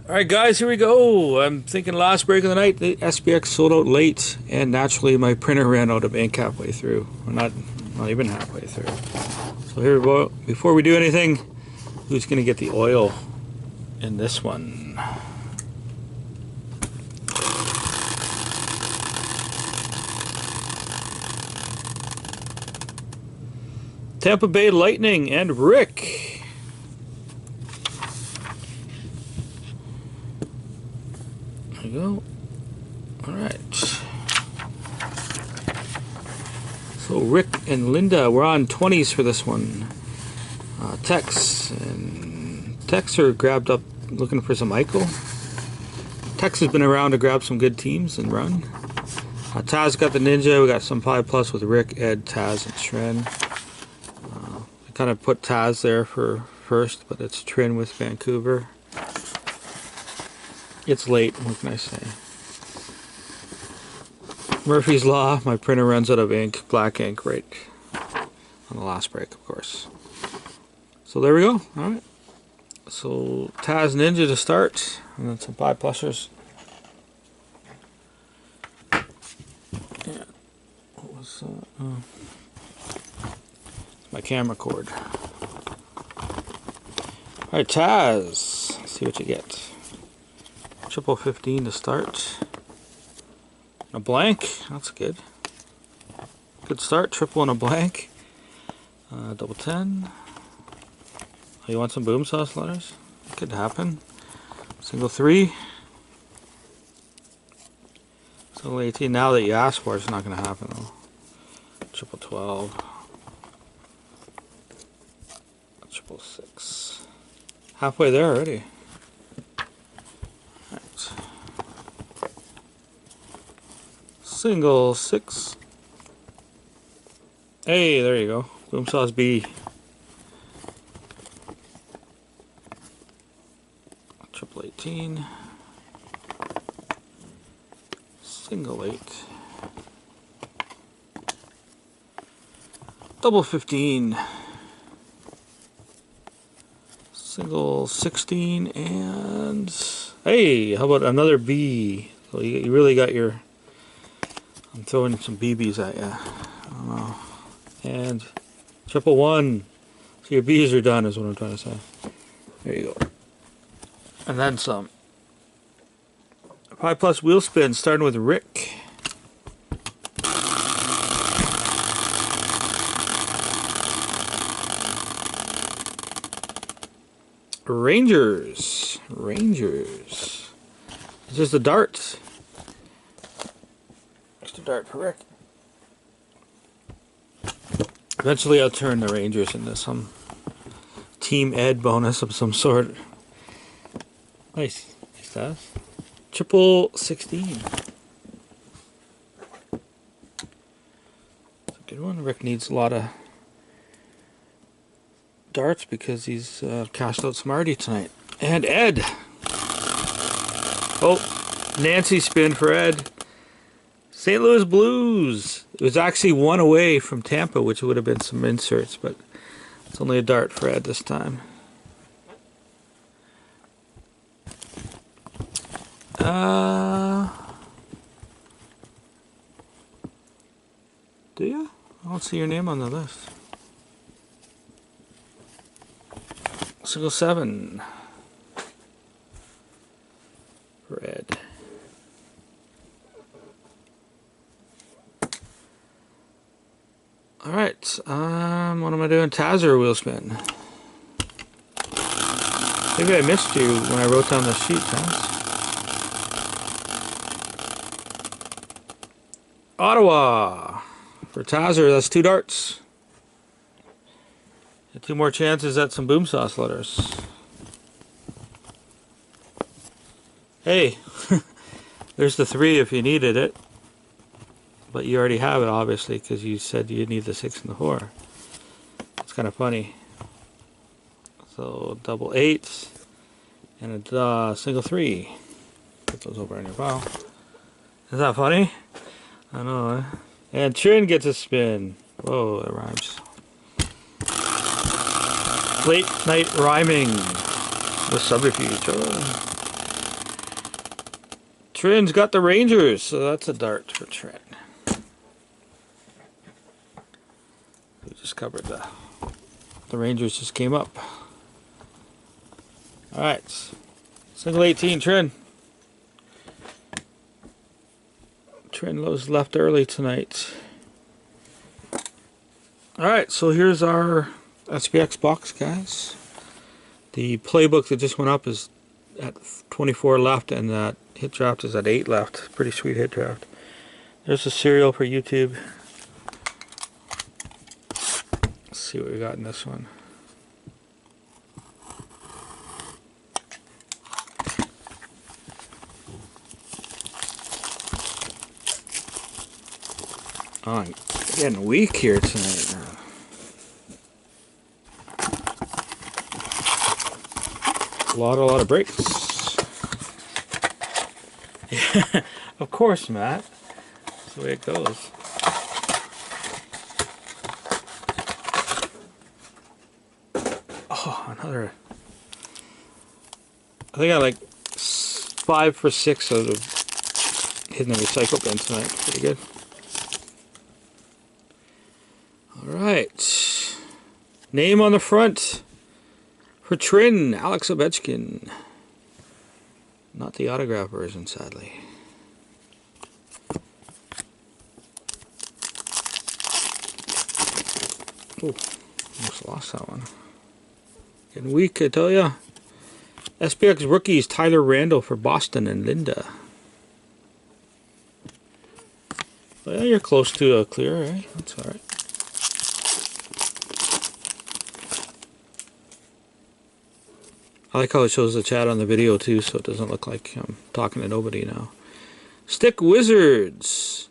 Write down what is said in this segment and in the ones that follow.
Alright guys, here we go. I'm thinking last break of the night, the SPX sold out late, and naturally my printer ran out of ink halfway through. Or not even halfway through. So here we go. Before we do anything, who's going to get the oil in this one? Tampa Bay Lightning and Rick. There we go. Alright. So Rick and Linda, we're on 20s for this one. Tex are grabbed up looking for some Eichel. Tex has been around to grab some good teams and run. Taz got the Ninja. We got some 5+ with Rick, Ed, Taz, and Trin. I kind of put Taz there for first, but it's Trin with Vancouver. It's late, what can I say? Murphy's Law, my printer runs out of ink, black ink, right on the last break, of course. So there we go, alright. So Taz Ninja to start, and then some 5+ers. Yeah, what was it's my camera cord. Alright, Taz, let's see what you get. Triple 15 to start. A blank, that's good. Good start, triple and a blank. Double 10. Oh, you want some boom sauce letters? Could happen. Single 3. Single 18. Now that you asked for it, it's not going to happen though. Triple 12. Triple 6. Halfway there already. Single 6. Hey, there you go. Boom sauce B. Triple 18. Single 8. Double 15. Single 16. And hey, how about another B? So you really got your... I'm throwing some BBs at you. I don't know. And triple 1. So your B's are done is what I'm trying to say. There you go. And then some. 5+ wheel spin starting with Rick. Rangers. It's just a dart. Dart for Rick. Eventually I'll turn the Rangers into some Team Ed bonus of some sort. Nice stuff. Triple 16. That's a good one. Rick needs a lot of darts because he's cashed out Smarty tonight. And Ed. Oh, Nancy spin for Ed. St. Louis Blues. It was actually one away from Tampa, which would have been some inserts, but it's only a dart for Ed this time. Do you? I don't see your name on the list. Single 7 for Ed. Alright, what am I doing? Taz or wheel spin? Maybe I missed you when I wrote down the sheet, Taz. Ottawa! For Tazer, that's 2 darts. Get 2 more chances at some boom sauce letters. Hey, there's the 3 if you needed it. But you already have it, obviously, because you said you need the 6 and the 4. It's kind of funny. So, double 8 and a single 3. Put those over on your pile. Is that funny? I know, eh? And Trin gets a spin. Whoa, that rhymes. Late night rhyming with Subterfuge. Oh. Trin's got the Rangers, so that's a dart for Trin. We just covered the Rangers just came up. Alright. Single 18, Trin. Trin was left early tonight. Alright, so here's our SPX box, guys. The playbook that just went up is at 24 left, and that hit draft is at 8 left. Pretty sweet hit draft. There's the serial for YouTube. Let's see what we got in this one. Oh, I'm getting weak here tonight. A lot of breaks. Yeah, of course, Matt. That's the way it goes. Oh, another. I think I like 5 for 6 out of hitting the recycle bin tonight. Pretty good. Alright. Name on the front for Trin, Alex Ovechkin. Not the autograph version, sadly. Oh, almost lost that one. Getting weak, I tell ya. SPX rookies, Tyler Randall for Boston and Linda. Well, you're close to a clear, right? That's alright. I like how it shows the chat on the video too, so it doesn't look like I'm talking to nobody now. Stick Wizards,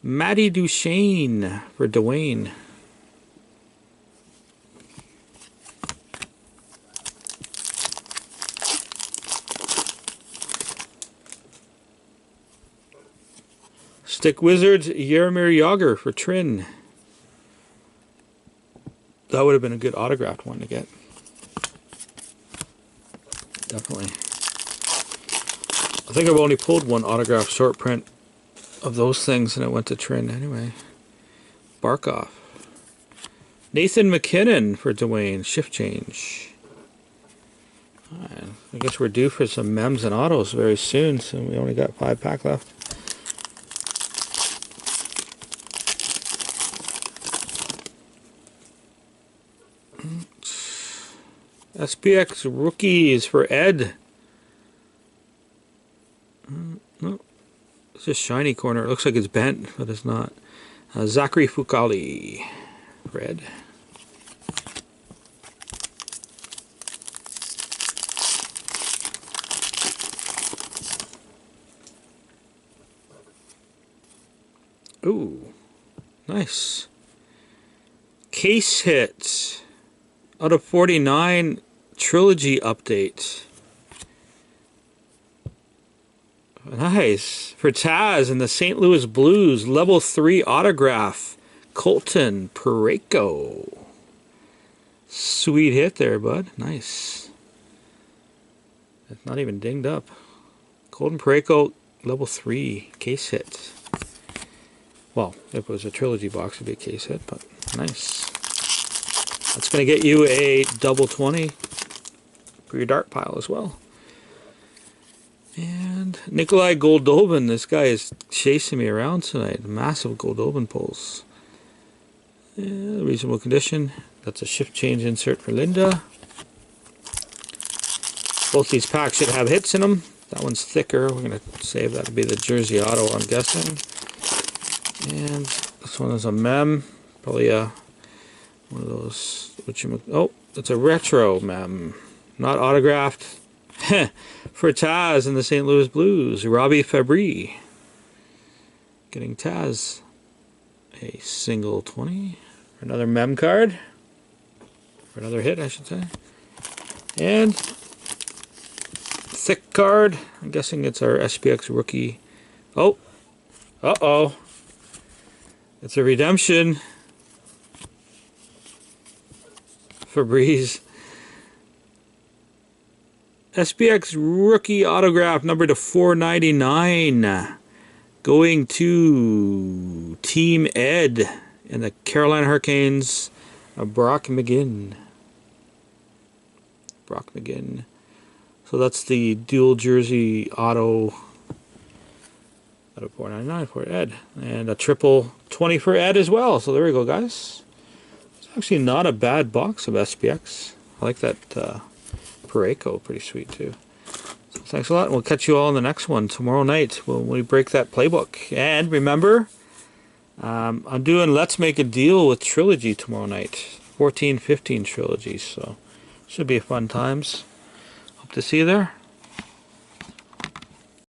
Matty Duchesne for Dwayne. Stick Wizards, Jaromir Jagr for Trin. That would have been a good autographed one to get. Definitely. I think I've only pulled one autographed short print of those things, and it went to Trin anyway. Barkov. Nathan McKinnon for Dwayne. Shift change. Right, I guess we're due for some mems and autos very soon, so we only got 5 pack left. SPX rookies for Ed. No, it's just shiny corner. It looks like it's bent, but it's not. Zachary Fucali. Red. Ooh, nice. Case hit. Out of 49, trilogy update. Nice. For Taz and the St. Louis Blues, level 3 autograph. Colton Parayko. Sweet hit there, bud. Nice. It's not even dinged up. Colton Parayko, level 3 case hit. Well, if it was a trilogy box, it would be a case hit, but nice. That's going to get you a double 20 for your dart pile as well. And Nikolai Goldobin, this guy is chasing me around tonight. Massive Goldobin pulls. Yeah, reasonable condition. That's a shift change insert for Linda. Both these packs should have hits in them. That one's thicker. We're going to save that to be the Jersey Auto, I'm guessing. And this one is a mem. Probably a... one of those, oh, it's a retro mem, not autographed. For Taz and the St. Louis Blues, Robbie Fabry. Getting Taz a single 20. For another mem card. For another hit, I should say. And thick card. I'm guessing it's our SPX rookie. Oh, uh-oh. It's a redemption. Febreze. SPX rookie autograph number to 499. Going to Team Ed and the Carolina Hurricanes. Brock McGinn. Brock McGinn. So that's the dual jersey auto. Out of 499 for Ed. And a triple 20 for Ed as well. So there we go, guys. It's actually not a bad box of SPX. I like that Pareko. Pretty sweet, too. So thanks a lot. We'll catch you all in the next one tomorrow night when we break that playbook. And remember, I'm doing Let's Make a Deal with Trilogy tomorrow night. 14-15 trilogies. So should be fun times. Hope to see you there.